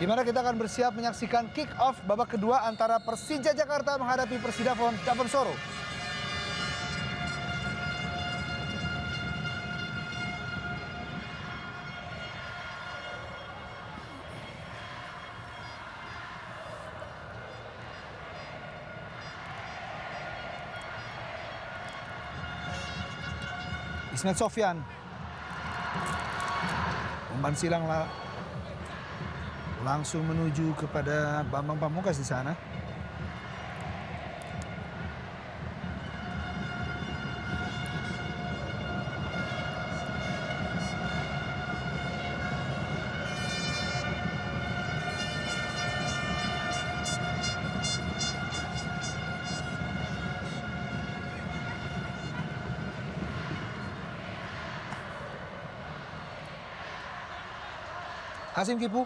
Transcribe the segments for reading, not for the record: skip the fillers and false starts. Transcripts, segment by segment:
di mana kita akan bersiap menyaksikan kick off babak kedua antara Persija Jakarta menghadapi Persidafon Dafensoro. Ismet Sofyan, umpan silang langsung menuju kepada Bambang Pamungkas di sana. Hasim Kipu.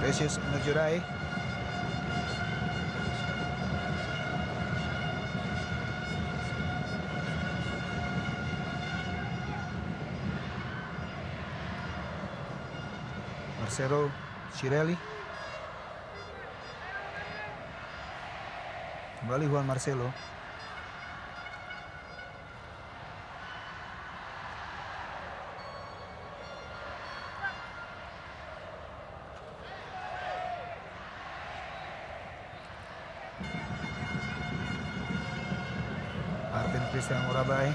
Precious Najurai. Marcelo Cirelli. Kembali Juan Marcelo. Arvin Christian Murabai.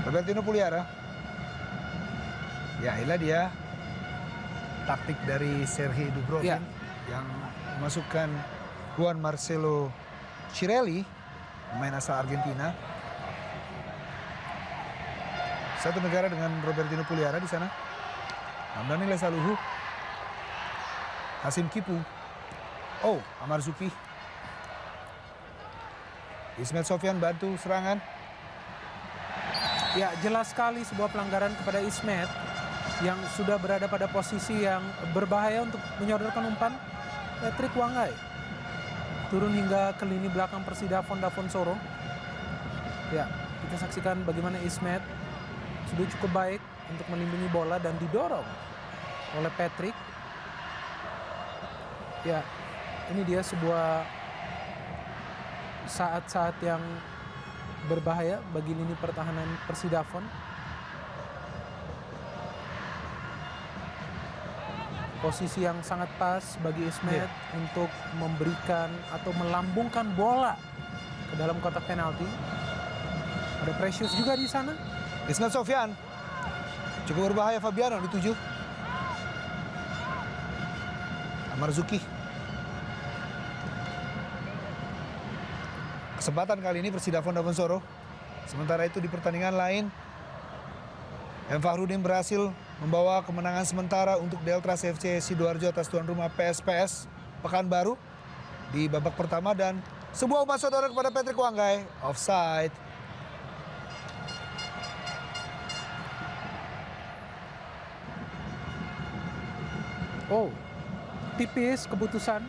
Robertino Puliara. Ya, inilah dia taktik dari Sergei Dubrovin yang memasukkan Juan Marcelo Cirelli, pemain asal Argentina. Satu negara dengan Robertino Puliara di sana. Hamdani Lesaluhu. Hasim Kipu. Oh, Amar Zuki. Ismet Sofyan bantu serangan. Ya, jelas sekali sebuah pelanggaran kepada Ismet yang sudah berada pada posisi yang berbahaya untuk menyodorkan umpan. Patrick Wanggai turun hingga ke lini belakang Persidafon Dafensoro. Ya, kita saksikan bagaimana Ismet sudah cukup baik untuk melindungi bola dan didorong oleh Patrick. Ya, ini dia sebuah saat-saat yang berbahaya bagi lini pertahanan Persidafon. Posisi yang sangat pas bagi Ismet untuk memberikan atau melambungkan bola ke dalam kotak penalti. Ada Precious juga di sana. Ismet Sofyan. Cukup berbahaya Fabiano dituju. Amar Zuki. Kesempatan kali ini Persidafon Dafensoro. Sementara itu di pertandingan lain, M. Fahrudin berhasil membawa kemenangan sementara untuk Deltras FC Sidoarjo atas tuan rumah PSPS Pekanbaru di babak pertama, dan sebuah umpan sodora kepada Patrick Wanggai, offside. Oh, tipis keputusan.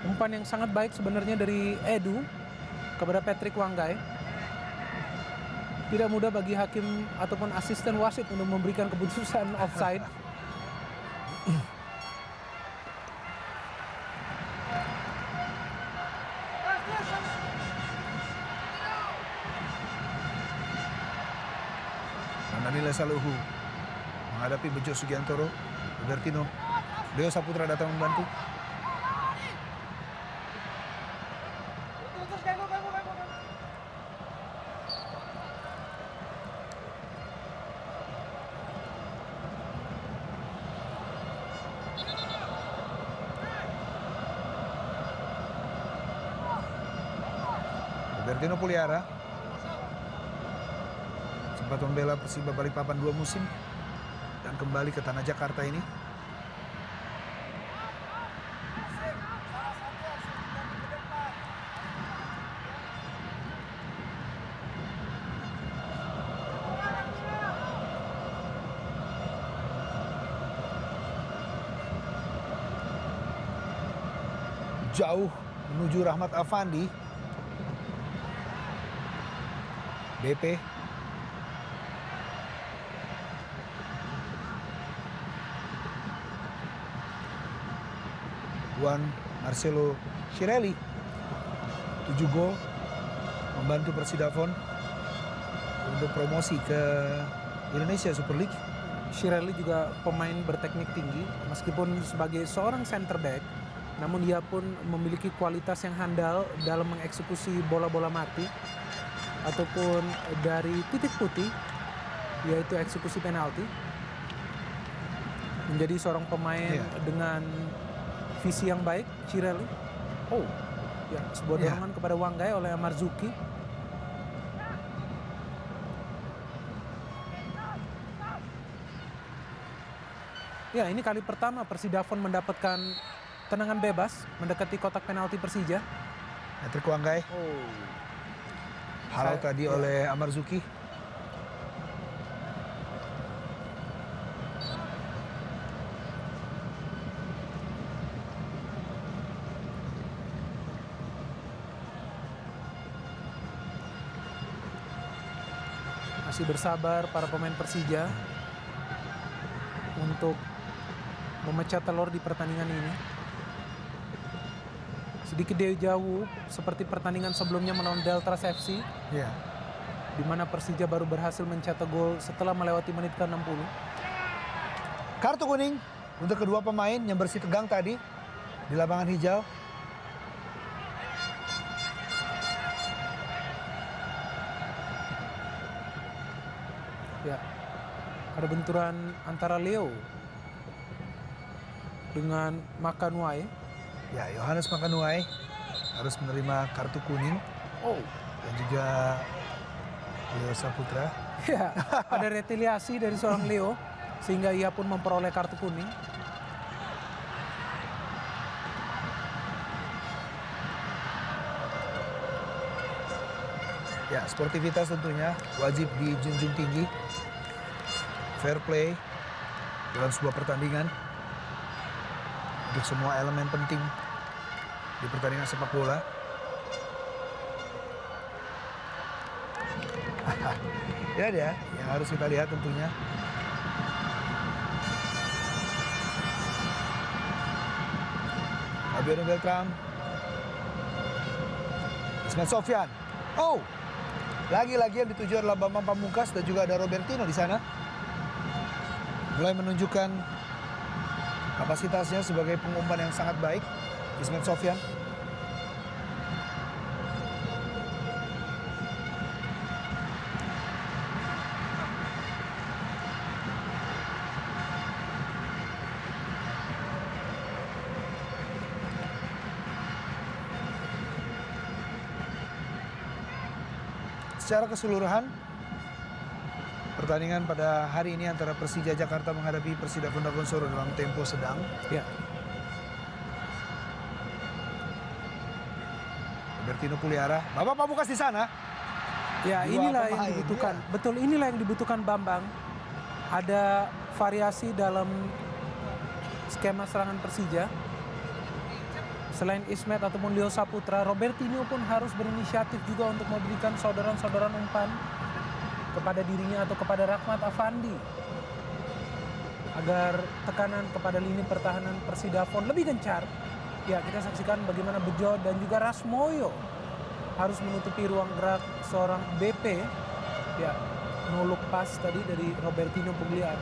Umpan yang sangat baik sebenarnya dari Edu kepada Patrick Wanggai. Tidak mudah bagi hakim ataupun asisten wasit untuk memberikan keputusan offside. Hamdani Lesaluhu menghadapi Bejo Sugiantoro. Robertino Deo Saputra datang membantu. Robertino Puliara sempat membela Persiba Balikpapan 2 musim dan kembali ke tanah Jakarta ini. jauh menuju Rahmat Afandi. BP. Juan Marcelo Shirelli. 7 gol membantu Persidafon untuk promosi ke Indonesia Super League. Shirelli juga pemain berteknik tinggi, meskipun sebagai seorang center back, namun dia pun memiliki kualitas yang handal dalam mengeksekusi bola-bola mati ataupun dari titik putih, yaitu eksekusi penalti. Menjadi seorang pemain dengan visi yang baik, Shirelli. Oh, ya, sebuah dorongan kepada Wanggai oleh Marzuki. Ya, ini kali pertama Persidafon mendapatkan tendangan bebas mendekati kotak penalti Persija. Patrick Wanggai. Oh. Halau tadi oleh Amarzuki. Masih bersabar para pemain Persija untuk memecah telur di pertandingan ini. Sedikit jauh seperti pertandingan sebelumnya melawan Deltras FC, di mana Persija baru berhasil mencetak gol setelah melewati menit ke-60. Kartu kuning untuk kedua pemain yang bersih tegang tadi di lapangan hijau. Ya, ada benturan antara Leo dengan Makanuai. Ya, Yohanes Makanuai harus menerima kartu kuning. Oh, Dan juga Leo Saputra. ya, ada retaliasi dari seorang Leo sehingga ia pun memperoleh kartu kuning. Ya, sportivitas tentunya wajib dijunjung tinggi. Fair play dalam sebuah pertandingan untuk semua elemen penting di pertandingan sepak bola. Ya dia yang harus kita lihat tentunya. Fabiano Beltram. Ismail Sofyan. Oh, lagi-lagi yang dituju adalah Bambang Pamungkas dan juga ada Robertino di sana. Mulai menunjukkan kapasitasnya sebagai pengumpan yang sangat baik, Ismail Sofyan. Secara keseluruhan, pertandingan pada hari ini antara Persija Jakarta menghadapi Persidafon Dagonsoro dalam tempo sedang. Ya, Robertino Puliara, Bapak Pamungkas di sana. ya, Dua inilah yang pemain, dibutuhkan. ya. Betul, inilah yang dibutuhkan Bambang. Ada variasi dalam skema serangan Persija. Selain Ismet ataupun Leo Saputra, Robertino pun harus berinisiatif juga untuk memberikan saudaran-saudaran umpan kepada dirinya atau kepada Rahmat Afandi, agar tekanan kepada lini pertahanan Persidafon lebih gencar. Ya, kita saksikan bagaimana Bejo dan juga Rasmoyo harus menutupi ruang gerak seorang BP. Ya, no look pass tadi dari Robertino Pugliar.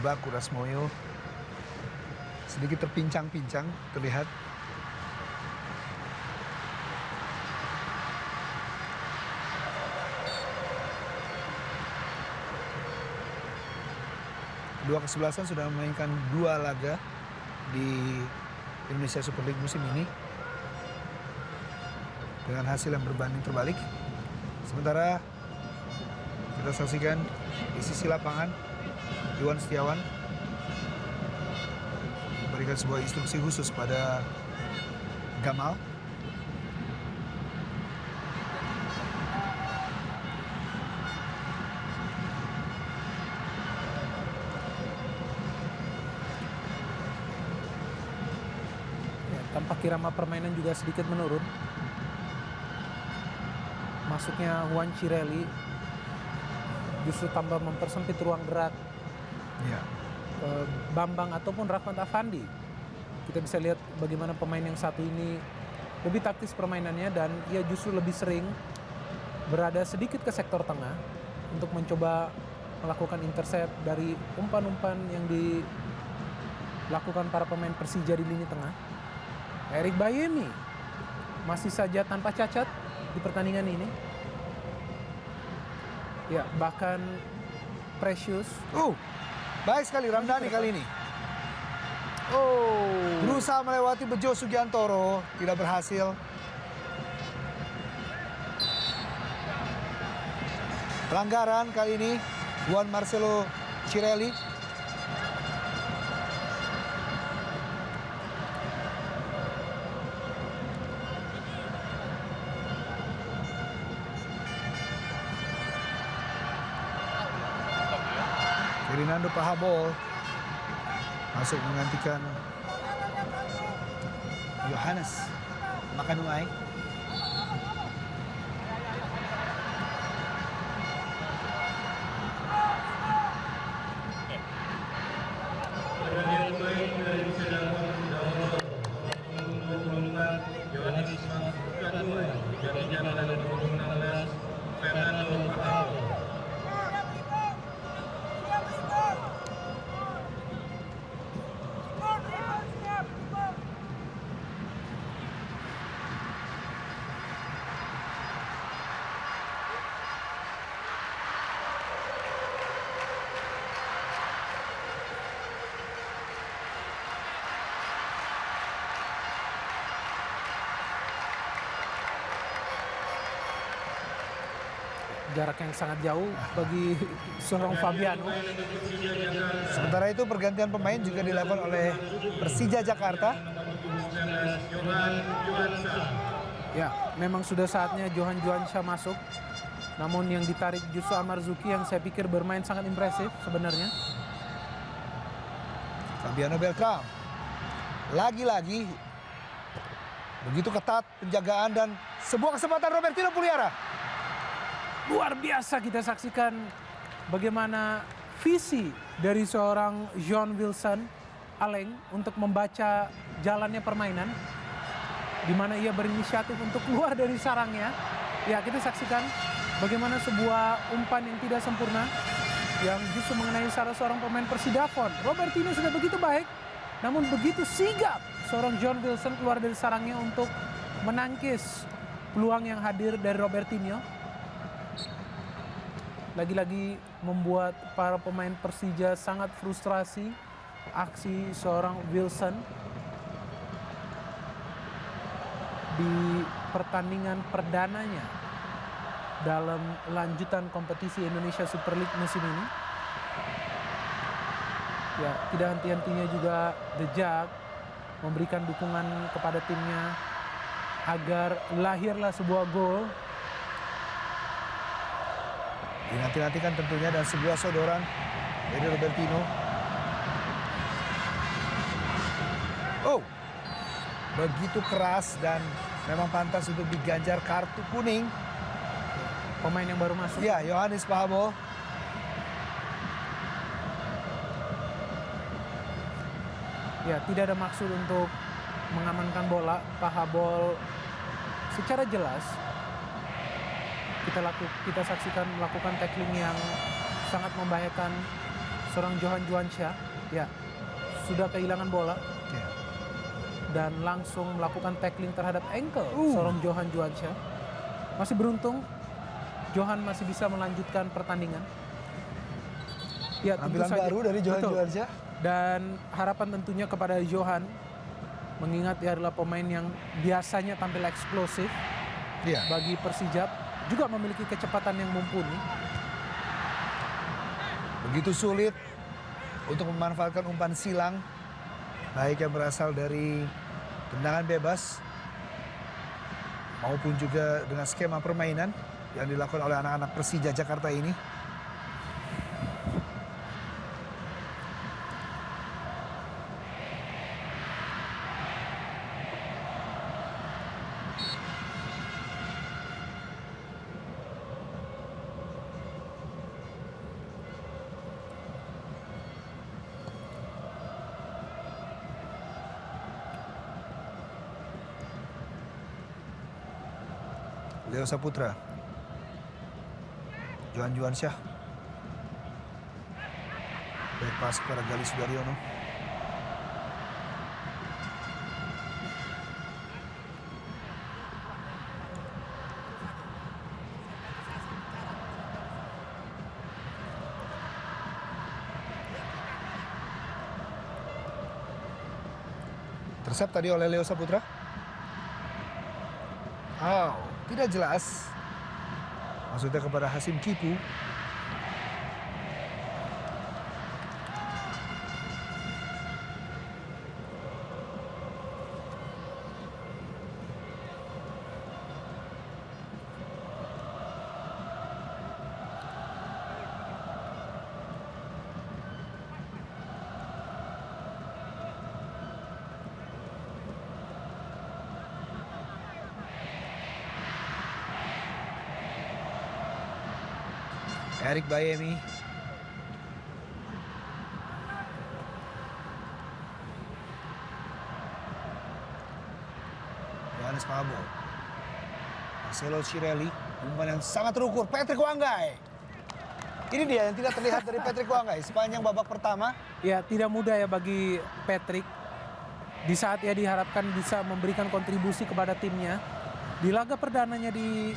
berjibaku Rasmoyo. Sedikit terpincang-pincang terlihat. Kedua kesebelasan sudah memainkan 2 laga di Indonesia Super League musim ini dengan hasil yang berbanding terbalik. Sementara kita saksikan di sisi lapangan Iwan Setiawan memberikan sebuah instruksi khusus pada Gamal. Tampak irama permainan juga sedikit menurun. Masuknya Juan Cirelli justru tambah mempersempit ruang gerak Ya. Bambang ataupun Rahmat Afandi. Kita bisa lihat bagaimana pemain yang satu ini lebih taktis permainannya dan ia justru lebih sering berada sedikit ke sektor tengah untuk mencoba melakukan intercept dari umpan-umpan yang dilakukan para pemain Persija di lini tengah. Erik Bayemi masih saja tanpa cacat di pertandingan ini. Ya, bahkan Precious. Baik sekali Ramdhani kali ini. Berusaha melewati Bejo Sugiantoro, tidak berhasil. Pelanggaran kali ini Juan Marcelo Cirelli. Ferdinando Pahabol masuk menggantikan Yohanes Makanuai. Jarak yang sangat jauh bagi seorang Fabiano. Sementara itu pergantian pemain juga dilakukan oleh Persija Jakarta. Ya, memang sudah saatnya Johan Juansyah masuk. Namun yang ditarik justru Amar Zuki yang saya pikir bermain sangat impresif sebenarnya. Fabiano Beltram. Lagi-lagi begitu ketat penjagaan dan sebuah kesempatan Robertino Puliara. Luar biasa kita saksikan bagaimana visi dari seorang John Wilson Aleng untuk membaca jalannya permainan, di mana ia berinisiatif untuk keluar dari sarangnya. Ya, kita saksikan bagaimana sebuah umpan yang tidak sempurna yang justru mengenai salah seorang pemain Persidafon. Robertino sudah begitu baik, namun begitu sigap seorang John Wilson keluar dari sarangnya untuk menangkis peluang yang hadir dari Robertino. Lagi-lagi membuat para pemain Persija sangat frustrasi aksi seorang Wilson di pertandingan perdananya dalam lanjutan kompetisi Indonesia Super League musim ini. Ya, tidak henti-hentinya juga The Jag memberikan dukungan kepada timnya agar lahirlah sebuah gol. Dinanti-nantikan tentunya dan sebuah sodoran dari Robertino. Begitu keras dan memang pantas untuk diganjar kartu kuning. Pemain yang baru masuk. Ya, Yohanes Pahabol. Ya, tidak ada maksud untuk mengamankan bola. Pahabol secara jelas kita saksikan melakukan tackling yang sangat membahayakan seorang Johan Juansyah, ya sudah kehilangan bola Ya. dan langsung melakukan tackling terhadap ankle seorang Johan Juansyah. Masih beruntung Johan masih bisa melanjutkan pertandingan. Ya, tentu Penampilan saja. baru dari Johan Betul. Juansyah. Dan harapan tentunya kepada Johan, mengingat dia adalah pemain yang biasanya tampil eksplosif Iya. bagi Persijap, juga memiliki kecepatan yang mumpuni. Begitu sulit untuk memanfaatkan umpan silang, baik yang berasal dari tendangan bebas maupun juga dengan skema permainan yang dilakukan oleh anak-anak Persija Jakarta ini. Leo Saputra, Johan Juansyah, baik pas kepada Gali Sudaryono. Intercept tadi oleh Leo Saputra. Oh, tidak jelas. Maksudnya kepada Hasim Kipu. Erik Bayemi. Yohanes Mabo. Marcelo Cirelli. Umpan yang sangat terukur. Patrick Wanggai. Ini dia yang tidak terlihat dari Patrick Wanggai sepanjang babak pertama. Ya, tidak mudah ya bagi Patrick di saat ia diharapkan bisa memberikan kontribusi kepada timnya. Di laga perdananya di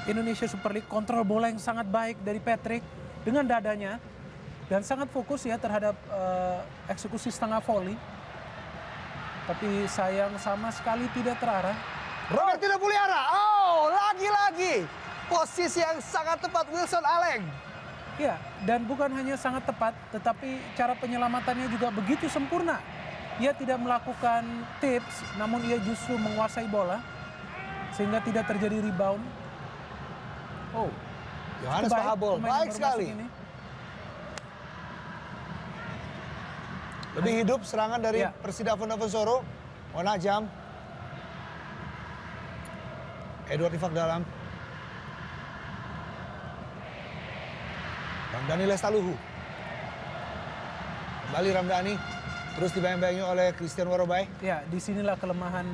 Indonesia Super League, kontrol bola yang sangat baik dari Patrick dengan dadanya dan sangat fokus ya terhadap eksekusi setengah volley. Tapi sayang sama sekali tidak terarah. Robertino Puliara. Oh, lagi-lagi posisi yang sangat tepat Wilson Aleng. Ya, dan bukan hanya sangat tepat, tetapi cara penyelamatannya juga begitu sempurna. Ia tidak melakukan tips, namun ia justru menguasai bola sehingga tidak terjadi rebound. Oh, Yohanes Pahabol, baik sekali. Lebih hidup serangan dari Ya. Persida Vondavensoro. Monajam. Edward Ifak dalam. Ramdhani Lestaluhu. Kembali Ramdhani. Terus dibayang-bayangi oleh Christian Warobai. Ya, disinilah kelemahan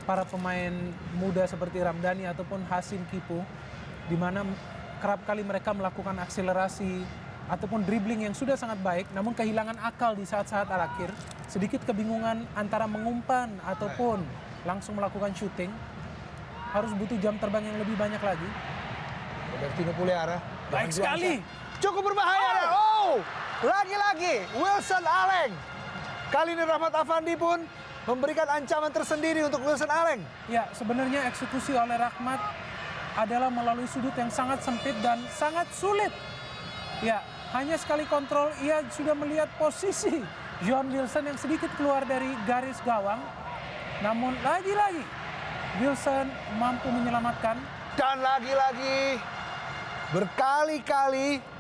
para pemain muda seperti Ramdhani ataupun Hasim Kipu, di mana kerap kali mereka melakukan akselerasi ataupun dribbling yang sudah sangat baik, namun kehilangan akal di saat-saat akhir, sedikit kebingungan antara mengumpan ataupun langsung melakukan shooting, harus butuh jam terbang yang lebih banyak lagi. Robertino Puliara. Baik sekali. Cukup berbahaya. Oh, lagi-lagi Wilson Aleng. Kali ini Rahmat Afandi pun memberikan ancaman tersendiri untuk Wilson Aleng. Ya, sebenarnya eksekusi oleh Rahmat adalah melalui sudut yang sangat sempit dan sangat sulit. Ya, hanya sekali kontrol ia sudah melihat posisi John Wilson yang sedikit keluar dari garis gawang. Namun lagi-lagi Wilson mampu menyelamatkan. Dan lagi-lagi berkali-kali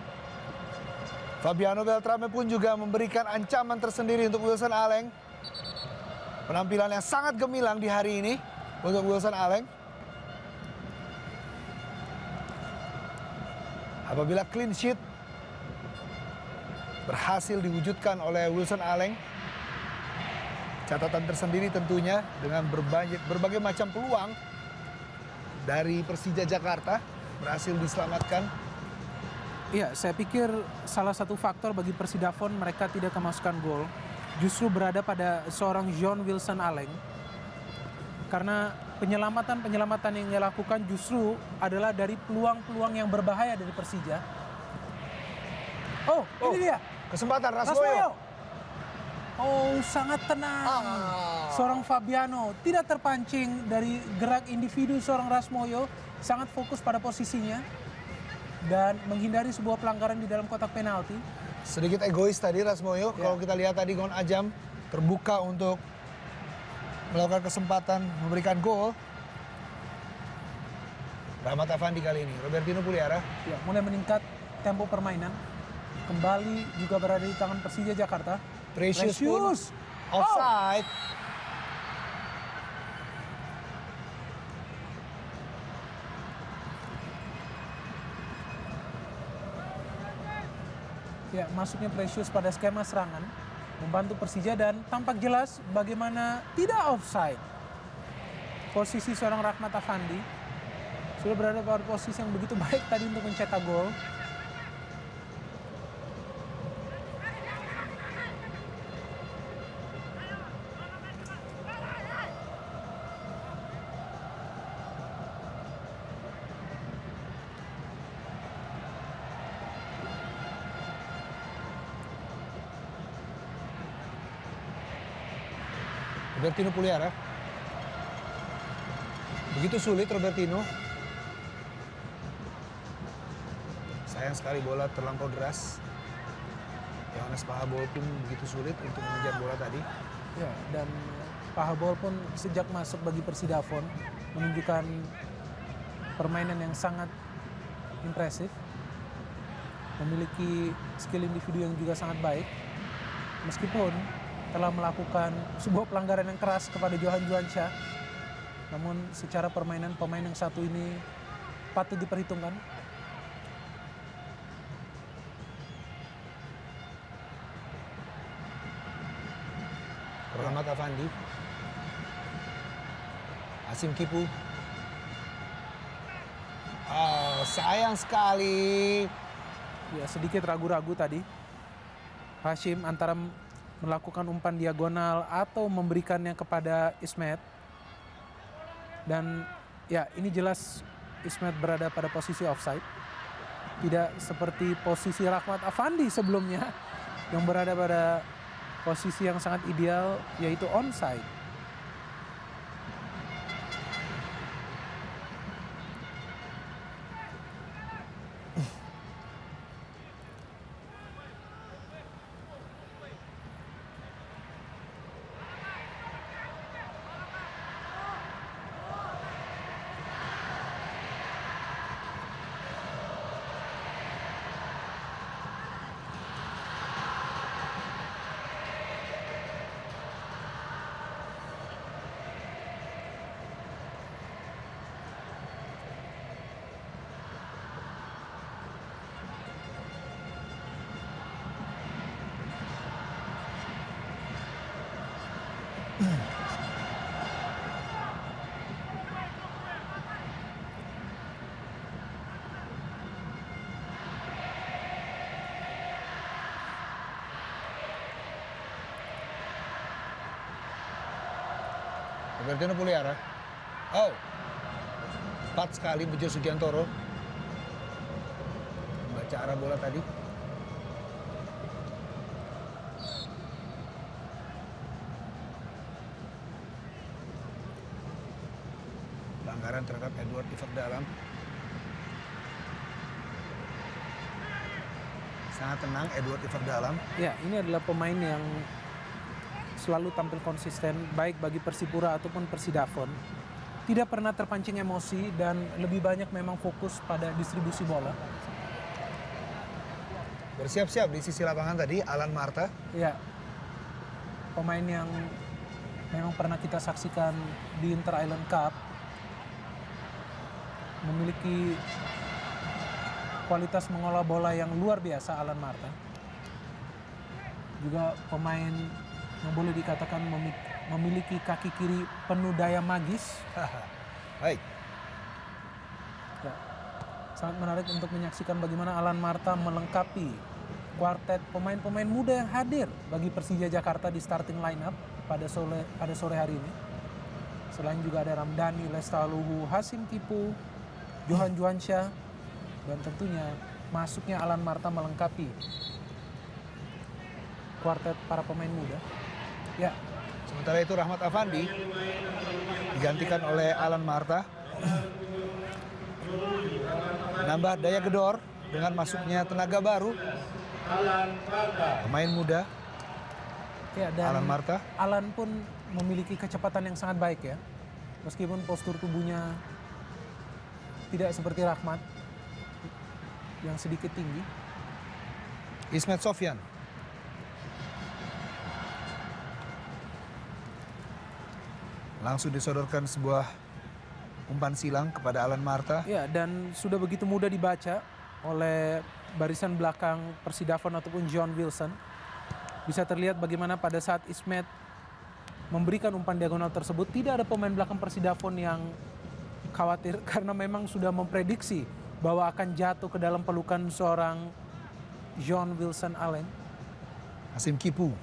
Fabiano Beltrame pun juga memberikan ancaman tersendiri untuk Wilson Aleng. Penampilan yang sangat gemilang di hari ini untuk Wilson Aleng. Apabila clean sheet berhasil diwujudkan oleh Wilson Aleng, catatan tersendiri tentunya dengan berbagai macam peluang dari Persija Jakarta berhasil diselamatkan Iya, saya pikir salah satu faktor bagi Persidafon mereka tidak kemasukan gol justru berada pada seorang John Wilson Aleng. Karena penyelamatan yang dia lakukan justru adalah dari peluang-peluang yang berbahaya dari Persija. Oh, ini dia. Kesempatan Rasmoyo. Rasmoyo. Oh, sangat tenang. Seorang Fabiano tidak terpancing dari gerak individu seorang Rasmoyo. Sangat fokus pada posisinya. Dan menghindari sebuah pelanggaran di dalam kotak penalti. Sedikit egois tadi Rasmoyo. Ya. Kalau kita lihat tadi Gon Ajam terbuka untuk melakukan kesempatan memberikan gol. Rahmat Afandi kali ini. Robertino Puliara. Ya, mulai meningkat tempo permainan. Kembali juga berada di tangan Persija Jakarta. Precious pun offside. Ya, masuknya Precious pada skema serangan membantu Persija dan tampak jelas bagaimana tidak offside. Posisi seorang Rahmat Afandi sudah berada pada posisi yang begitu baik tadi untuk mencetak gol. Robertino Puliara. Begitu sulit Robertino. Sayang sekali bola terlampau deras. Yohanes Pahabol pun begitu sulit untuk mengejar bola tadi. Ya, dan Pahabol pun sejak masuk bagi Persidafon menunjukkan permainan yang sangat impresif. Memiliki skill individu yang juga sangat baik. Meskipun telah melakukan sebuah pelanggaran yang keras kepada Johan Juansyah. Namun secara permainan pemain yang satu ini patut diperhitungkan. Rahmat Afandi. Asim Kipu. Oh, sayang sekali. Ya, sedikit ragu-ragu tadi. Hashim antara melakukan umpan diagonal atau memberikannya kepada Ismet. Dan ya, ini jelas Ismet berada pada posisi offside. Tidak seperti posisi Rahmat Afandi sebelumnya yang berada pada posisi yang sangat ideal, yaitu onside. Robertino Puliara. Oh. Tepat sekali Bejo Sugiantoro. Baca arah bola tadi. Pelanggaran terhadap Edward Ifakdalam. Sangat tenang Edward Ifakdalam. Ya, ini adalah pemain yang selalu tampil konsisten baik bagi Persipura ataupun Persidafon. Tidak pernah terpancing emosi dan lebih banyak memang fokus pada distribusi bola. Bersiap-siap di sisi lapangan tadi Alan Marta. Ya, pemain yang memang pernah kita saksikan di Inter Island Cup. Memiliki kualitas mengolah bola yang luar biasa Alan Marta. Juga pemain yang boleh dikatakan memiliki kaki kiri penuh daya magis. Baik. Ya. Sangat menarik untuk menyaksikan bagaimana Alan Marta melengkapi kuartet pemain-pemain muda yang hadir bagi Persija Jakarta di starting lineup pada sore hari ini. Selain juga ada Ramdhani, Lestaluhu, Hasim Kipu, Johan Juansyah, dan tentunya masuknya Alan Marta melengkapi kuartet para pemain muda. Ya, Sementara itu Rahmat Afandi digantikan oleh Alan Marta. Menambah daya gedor dengan masuknya tenaga baru. Pemain muda. ya, dan Alan Marta. Alan pun memiliki kecepatan yang sangat baik ya. Meskipun postur tubuhnya tidak seperti Rahmat yang sedikit tinggi. Ismet Sofyan. Langsung disodorkan sebuah umpan silang kepada Alan Marta. Ya, dan sudah begitu mudah dibaca oleh barisan belakang Persidafon ataupun John Wilson. Bisa terlihat bagaimana pada saat Ismet memberikan umpan diagonal tersebut, tidak ada pemain belakang Persidafon yang khawatir karena memang sudah memprediksi bahwa akan jatuh ke dalam pelukan seorang John Wilson Allen. Hasim Kipu.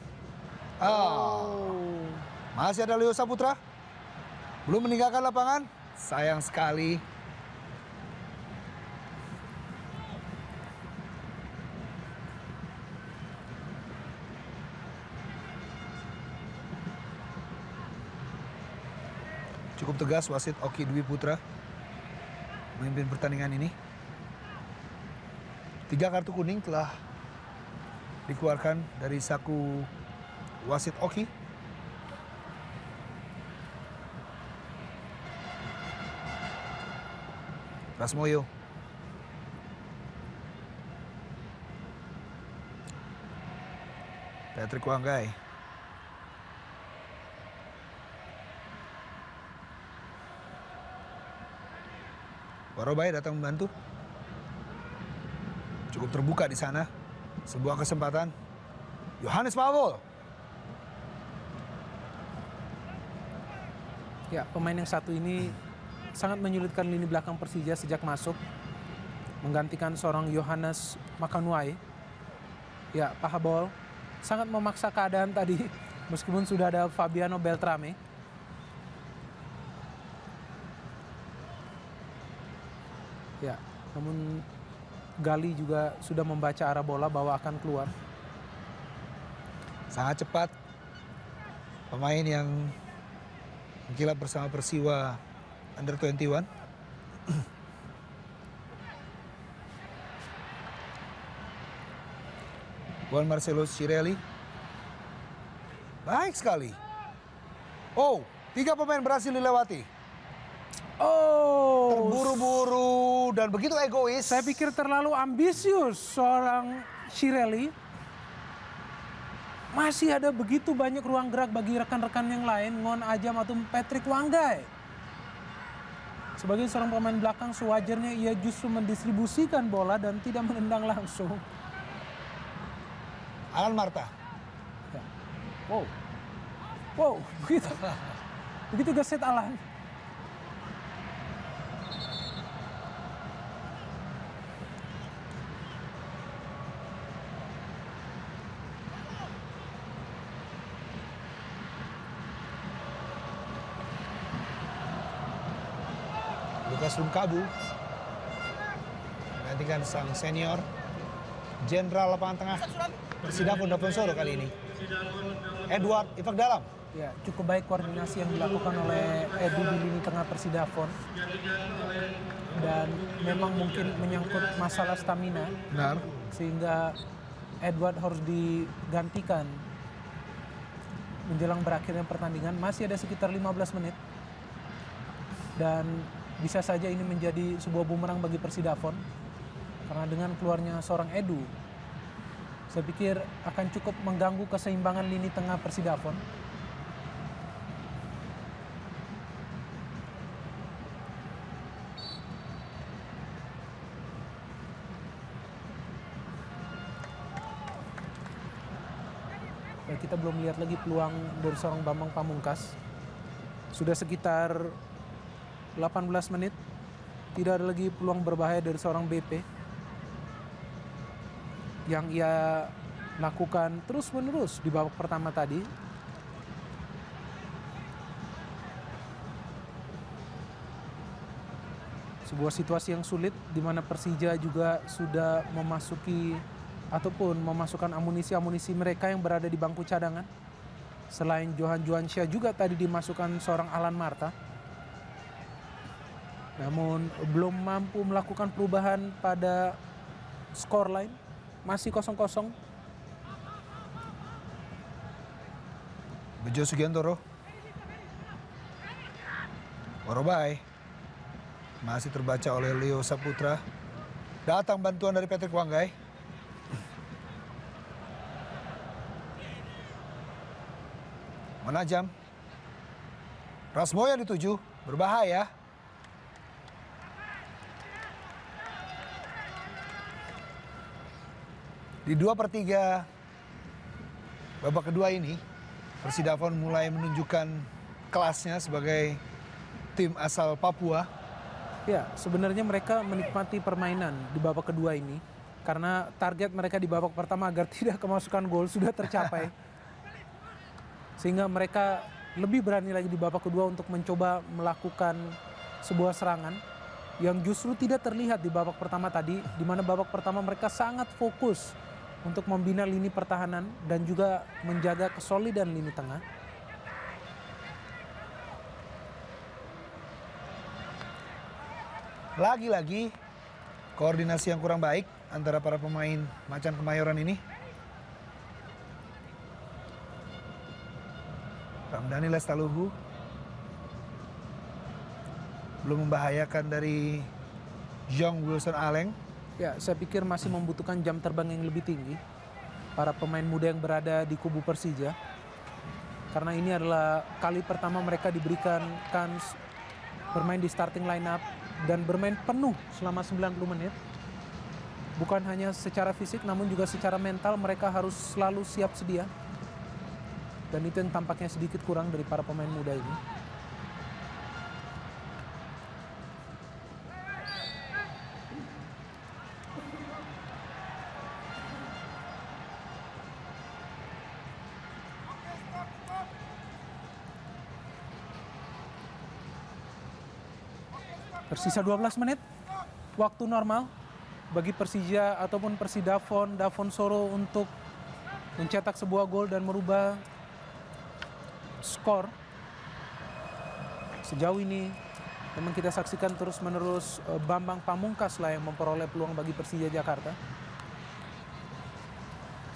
Masih ada Leo Saputra. Belum meninggalkan lapangan. Sayang sekali. Cukup tegas wasit Oki Dwi Putra memimpin pertandingan ini. 3 kartu kuning telah dikeluarkan dari saku wasit Oki. Rasmoyo. Patrick Wanggai. Warobai datang membantu. Cukup terbuka di sana. Sebuah kesempatan. Yohanes Pawol. Ya, pemain yang satu ini sangat menyulitkan lini belakang Persija sejak masuk. Menggantikan seorang Yohanes Makanuai. Ya, Pak Habol sangat memaksa keadaan tadi. Meskipun sudah ada Fabiano Beltrame. Ya, namun Gali juga sudah membaca arah bola bahwa akan keluar. Sangat cepat. Pemain yang mengkilap bersama Persiwa Under 21. Juan Marcelo Cirelli. Baik sekali. 3 pemain berhasil dilewati. Terburu-buru dan begitu egois. Saya pikir terlalu ambisius seorang Cirelli. Masih ada begitu banyak ruang gerak bagi rekan-rekan yang lain, Ngon Ajam atau Patrick Wanggai. Sebagai seorang pemain belakang, sewajarnya ia justru mendistribusikan bola dan tidak menendang langsung. Alan Marta. Ya. Wow, begitu gesit Alan. Lukas Rumkabu menggantikan sang senior jenderal lapangan tengah Persidafon Daponsoro kali ini, Edward Ifak Dalam. Ya, cukup baik koordinasi yang dilakukan oleh Edu di lini tengah Persidafon. Dan memang mungkin menyangkut masalah stamina. Benar. Sehingga Edward harus digantikan menjelang berakhirnya pertandingan. Masih ada sekitar 15 menit. Dan bisa saja ini menjadi sebuah bumerang bagi Persidafon. Karena dengan keluarnya seorang Edu, saya pikir akan cukup mengganggu keseimbangan lini tengah Persidafon. Ya, kita belum lihat lagi peluang dari seorang Bambang Pamungkas. Sudah sekitar 18 menit Tidak ada lagi peluang berbahaya dari seorang BP yang ia lakukan terus-menerus di babak pertama tadi. Sebuah situasi yang sulit di mana Persija juga sudah memasuki ataupun memasukkan amunisi-amunisi mereka yang berada di bangku cadangan. Selain Johan Juansyah juga tadi dimasukkan seorang Alan Marta. Namun belum mampu melakukan perubahan pada scoreline. Masih 0-0. Bejo Sugiantoro. Warobai. Masih terbaca oleh Leo Saputra. Datang bantuan dari Patrick Wanggai. Menajam. Rasmoya dituju. Berbahaya. Di 2/3 babak kedua ini, Persidafon mulai menunjukkan kelasnya sebagai tim asal Papua. Ya, sebenarnya mereka menikmati permainan di babak kedua ini karena target mereka di babak pertama agar tidak kemasukan gol sudah tercapai. Sehingga mereka lebih berani lagi di babak kedua untuk mencoba melakukan sebuah serangan yang justru tidak terlihat di babak pertama tadi, di mana babak pertama mereka sangat fokus untuk membina lini pertahanan dan juga menjaga kesolidan lini tengah. Lagi-lagi koordinasi yang kurang baik antara para pemain Macan Kemayoran ini. Ramdhani Lestaluhu belum membahayakan dari Jong Wilson Aleng. Ya, saya pikir masih membutuhkan jam terbang yang lebih tinggi para pemain muda yang berada di kubu Persija. Karena ini adalah kali pertama mereka diberikan kans bermain di starting line up dan bermain penuh selama 90 menit. Bukan hanya secara fisik namun juga secara mental mereka harus selalu siap sedia. Dan itu yang tampaknya sedikit kurang dari para pemain muda ini. Tersisa 12 menit, waktu normal bagi Persija ataupun Persidafon, Davonsoro untuk mencetak sebuah gol dan merubah skor. Sejauh ini memang kita saksikan terus-menerus Bambang Pamungkas lah yang memperoleh peluang bagi Persija Jakarta.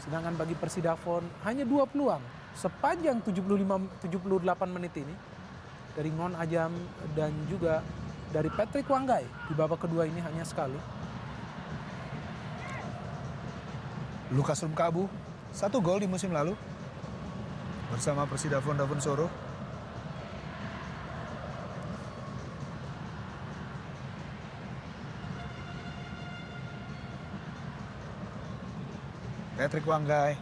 Sedangkan bagi Persidafon hanya 2 peluang sepanjang 78 menit ini dari Ngon Ajam dan juga dari Patrick Wanggai. Di babak kedua ini hanya sekali. Lukas Rumkabu, 1 gol di musim lalu bersama Persidafon Davonsoro. Patrick Wanggai.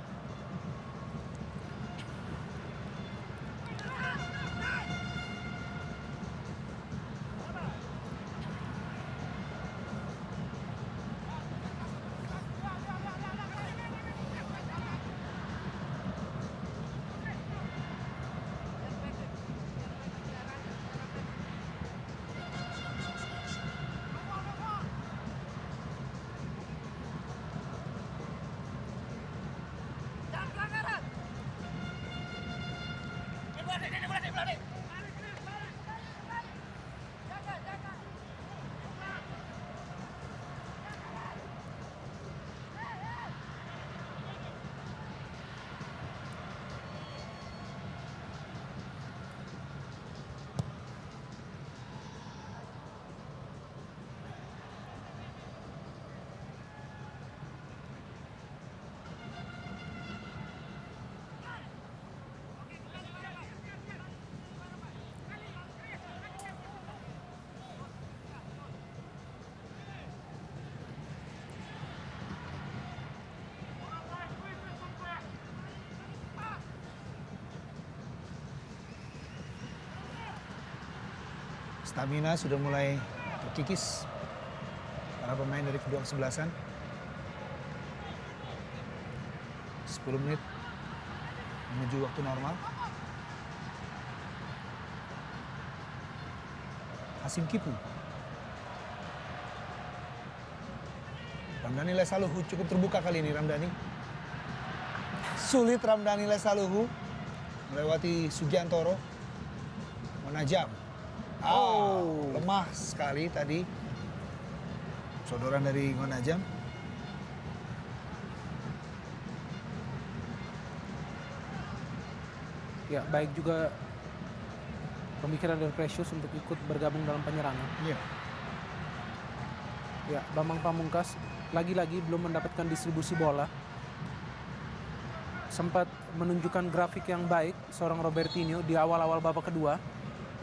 Stamina sudah mulai kikis para pemain dari kedua kesebelasan. 10 menit menuju waktu normal. Hasim Kipu. Ramdhani Lesaluhu cukup terbuka kali ini Ramdhani. Sulit Ramdhani Lesaluhu melewati Sugiantoro. Menajam. Lemah sekali tadi. Sodoran dari Ngonajam. Ya, baik juga pemikiran dari Precious untuk ikut bergabung dalam penyerangan. Iya. Ya, Bambang Pamungkas lagi-lagi belum mendapatkan distribusi bola. Sempat menunjukkan grafik yang baik seorang Robertinho di awal-awal babak kedua.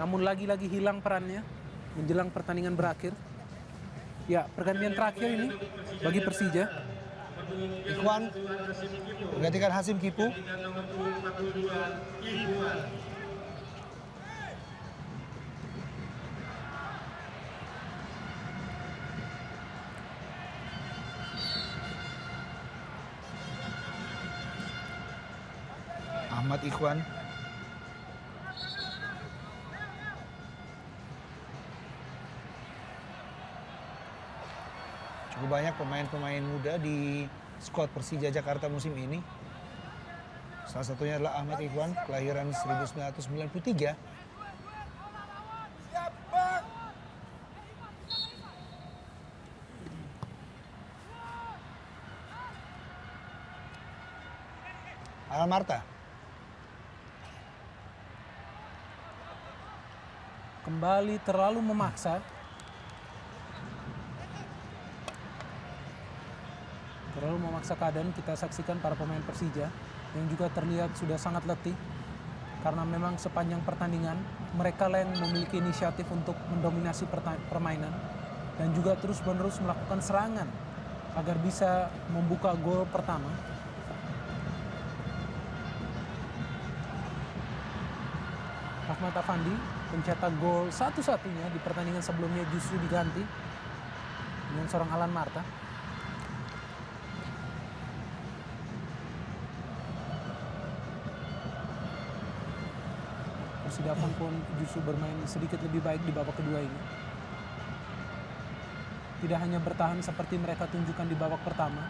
Namun lagi-lagi hilang perannya menjelang pertandingan berakhir. Ya, pergantian terakhir ini bagi Persija. Ikhwan menggantikan Hasim Kipu. Ahmad Ikhwan. Cukup banyak pemain-pemain muda di skuad Persija Jakarta musim ini. Salah satunya adalah Ahmad Ikhwan, kelahiran 1993. Alan Marta. Kembali terlalu memaksa. Terlalu memaksa keadaan. Kita saksikan para pemain Persija yang juga terlihat sudah sangat letih. Karena memang sepanjang pertandingan mereka lah yang memiliki inisiatif untuk mendominasi permainan. Dan juga terus-menerus melakukan serangan agar bisa membuka gol pertama. Ahmad Afandi pencetak gol satu-satunya di pertandingan sebelumnya justru diganti dengan seorang Alan Marta. Persidapan pun justru bermain sedikit lebih baik di babak kedua ini. Tidak hanya bertahan seperti mereka tunjukkan di babak pertama.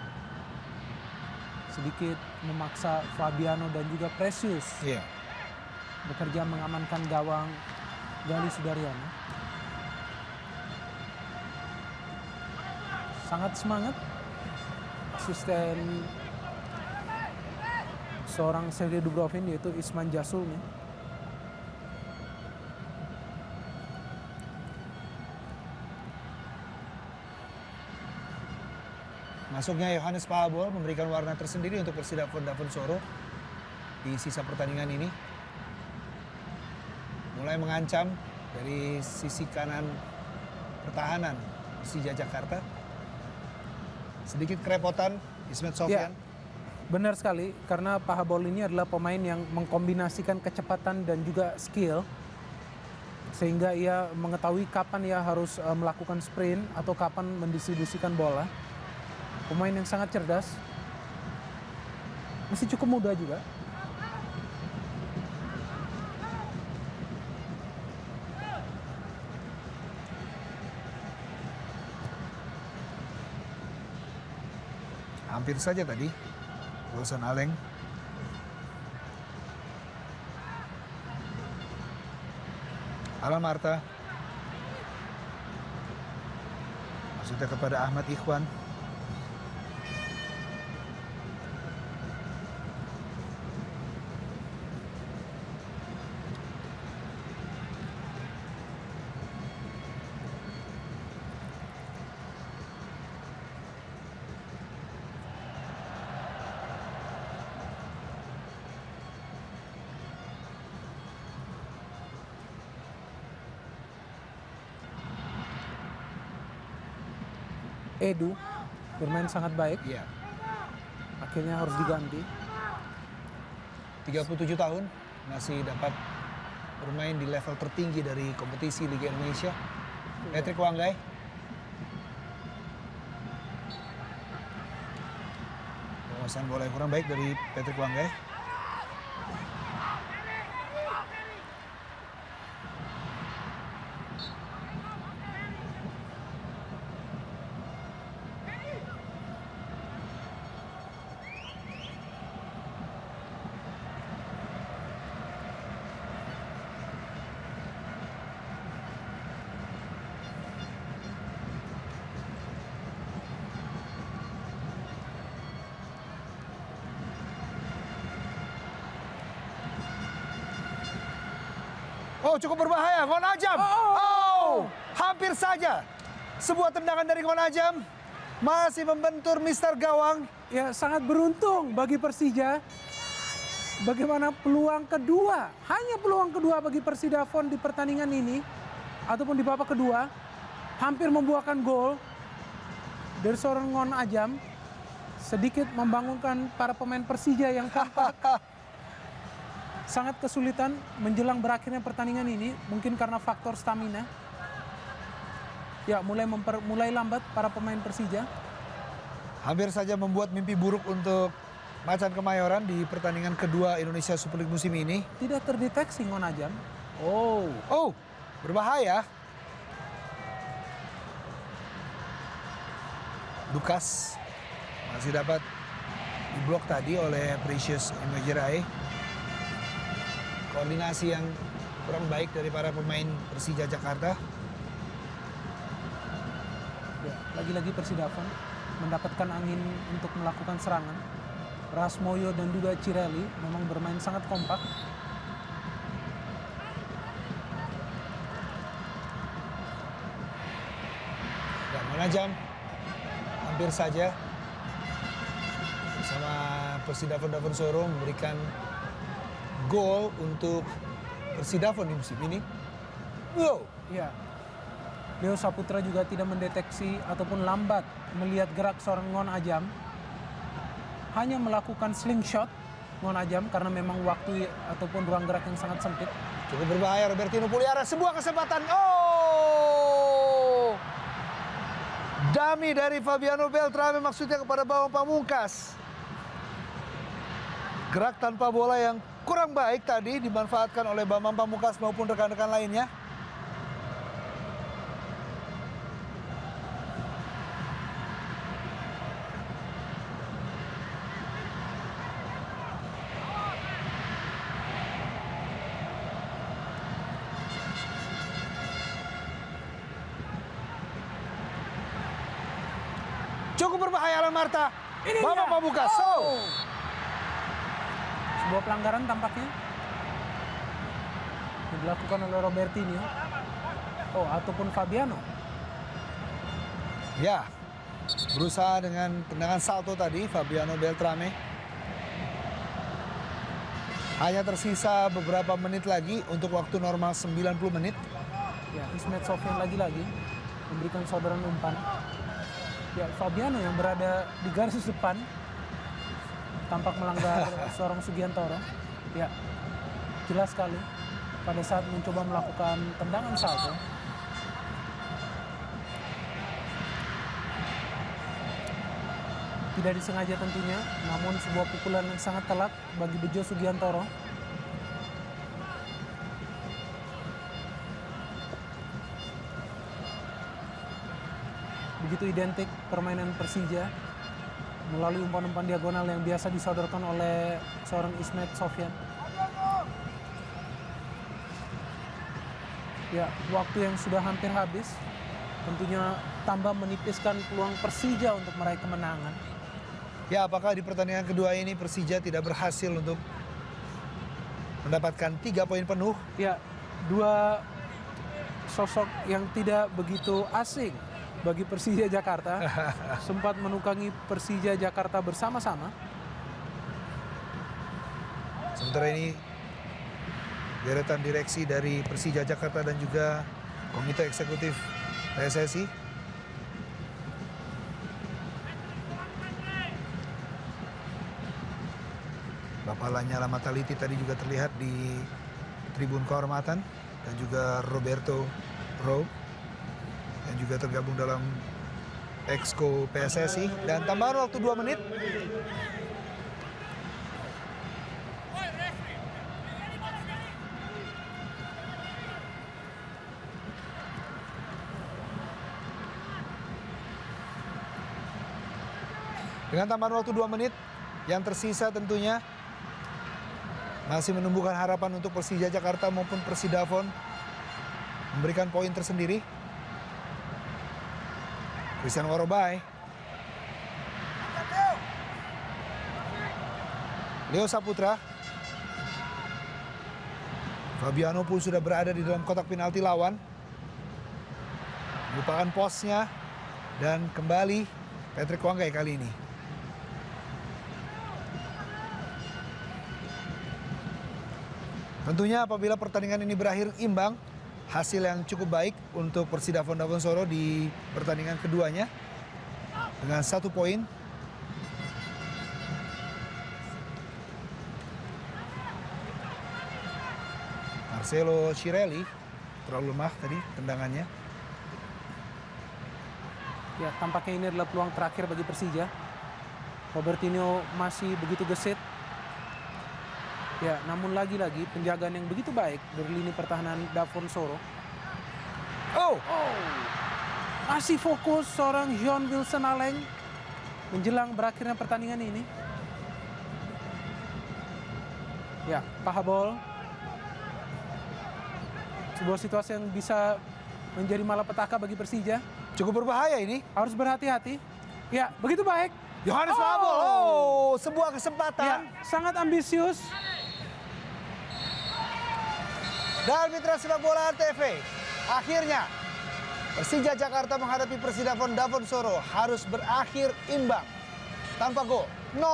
Sedikit memaksa Fabiano dan juga Precious. Iya. Bekerja mengamankan gawang Gali Sudaryono. Sangat semangat asisten seorang Sergei Dubrovin yaitu Isman Jasul nih. Masuknya Yohanes Pahabol memberikan warna tersendiri untuk Persida Davonsoro di sisa pertandingan ini. Mulai mengancam dari sisi kanan pertahanan Persija Jakarta. Sedikit kerepotan Ismet Sofyan. Benar sekali, karena Pahabol ini adalah pemain yang mengkombinasikan kecepatan dan juga skill. Sehingga ia mengetahui kapan ia harus melakukan sprint atau kapan mendistribusikan bola. Pemain yang sangat cerdas. Masih cukup muda juga. Hampir saja tadi Wilson Aleng. Alan Marta. Maksudnya kepada Ahmad Ikhwan. Edu bermain sangat baik. Iya. Akhirnya harus diganti. 37 tahun masih dapat bermain di level tertinggi dari kompetisi Liga Indonesia. Patrick Wanggai penguasaan bola yang kurang baik dari Patrick Wanggai. Oh, cukup berbahaya, Ngon Ajam. Oh, hampir saja. Sebuah tendangan dari Ngon Ajam masih membentur Mister Gawang. Ya, sangat beruntung bagi Persija. Bagaimana peluang kedua, hanya peluang kedua bagi Persidafon di pertandingan ini, ataupun di babak kedua, hampir membuahkan gol dari seorang Ngon Ajam, sedikit membangunkan para pemain Persija yang tampak sangat kesulitan menjelang berakhirnya pertandingan ini, mungkin karena faktor stamina. Ya, mulai lambat para pemain Persija. Hampir saja membuat mimpi buruk untuk Macan Kemayoran di pertandingan kedua Indonesia Super League musim ini. Tidak terdeteksi Ngon Ajam. Oh, berbahaya. Lukas masih dapat diblok tadi oleh Precious Imagerai. Koordinasi yang kurang baik dari para pemain Persija Jakarta. Ya, lagi-lagi Persidafon mendapatkan angin untuk melakukan serangan. Rasmoyo dan juga Cirelli memang bermain sangat kompak. Dan Monajam hampir saja bersama Persidafon Dafensoro memberikan gol untuk Persidafon di musim ini. Wow. Ya, Leo Saputra juga tidak mendeteksi ataupun lambat melihat gerak seorang Ngon Ajam. Hanya melakukan slingshot Ngon Ajam karena memang waktu ataupun ruang gerak yang sangat sempit. Cukup berbahaya Robertino Puliara, sebuah kesempatan. Oh! Dummy dari Fabiano Beltrame maksudnya kepada Bambang Pamungkas. Gerak tanpa bola yang kurang baik tadi dimanfaatkan oleh Bambang Pamungkas maupun rekan-rekan lainnya. Cukup berbahaya Alan Marta. Bambang Pamungkas. Sebuah pelanggaran tampaknya yang dilakukan oleh Robertinho. Ataupun Fabiano. Ya, berusaha dengan tendangan salto tadi Fabiano Beltrame. Hanya tersisa beberapa menit lagi untuk waktu normal 90 menit. Ya, Ismet Sofyan lagi-lagi memberikan saudaran umpan. Ya, Fabiano yang berada di garis depan tampak melanggar seorang Sugiantoro. Ya, jelas sekali pada saat mencoba melakukan tendangan salto. Tidak disengaja tentunya, namun sebuah pukulan yang sangat telak bagi Bejo Sugiantoro. Begitu identik permainan Persija melalui umpan-umpan diagonal yang biasa disodorkan oleh seorang Ismet Sofyan. Ya, waktu yang sudah hampir habis tentunya tambah menipiskan peluang Persija untuk meraih kemenangan. Ya, apakah di pertandingan kedua ini Persija tidak berhasil untuk mendapatkan 3 poin penuh? Ya, dua sosok yang tidak begitu asing bagi Persija Jakarta sempat menukangi Persija Jakarta bersama-sama. Sementara ini deretan direksi dari Persija Jakarta dan juga Komite Eksekutif PSSI Bapak Lanyala Mataliti tadi juga terlihat di tribun kehormatan, dan juga Roberto Rowe yang juga tergabung dalam Exco PSSI. Dan tambahan waktu 2 menit Dengan tambahan waktu 2 menit yang tersisa tentunya masih menumbuhkan harapan untuk Persija Jakarta maupun Persidafon memberikan poin tersendiri. Christian Warobai, Leo Saputra, Fabiano pun sudah berada di dalam kotak penalti lawan. Merupakan posnya dan kembali Patrick Wanggai kali ini. Tentunya apabila pertandingan ini berakhir imbang, hasil yang cukup baik untuk Persidafon Dafonsoro di pertandingan keduanya dengan 1 poin. Marcelo Chirelli terlalu lemah tadi tendangannya. Ya, tampaknya ini adalah peluang terakhir bagi Persija. Robertinho masih begitu gesit. Ya, namun lagi-lagi penjagaan yang begitu baik dari lini pertahanan Dafonsoro. Oh, Masih fokus seorang John Wilson Aleng menjelang berakhirnya pertandingan ini. Ya, Pahabol. Sebuah situasi yang bisa menjadi malapetaka bagi Persija. cukup berbahaya ini. Harus berhati-hati. Ya, begitu baik. Yohanes Pahabol. Oh, sebuah kesempatan. Ya, sangat ambisius. Dan Mitra Sepak Bola TV, akhirnya Persija Jakarta menghadapi Persidafon Dafonsoro harus berakhir imbang tanpa gol 0-0.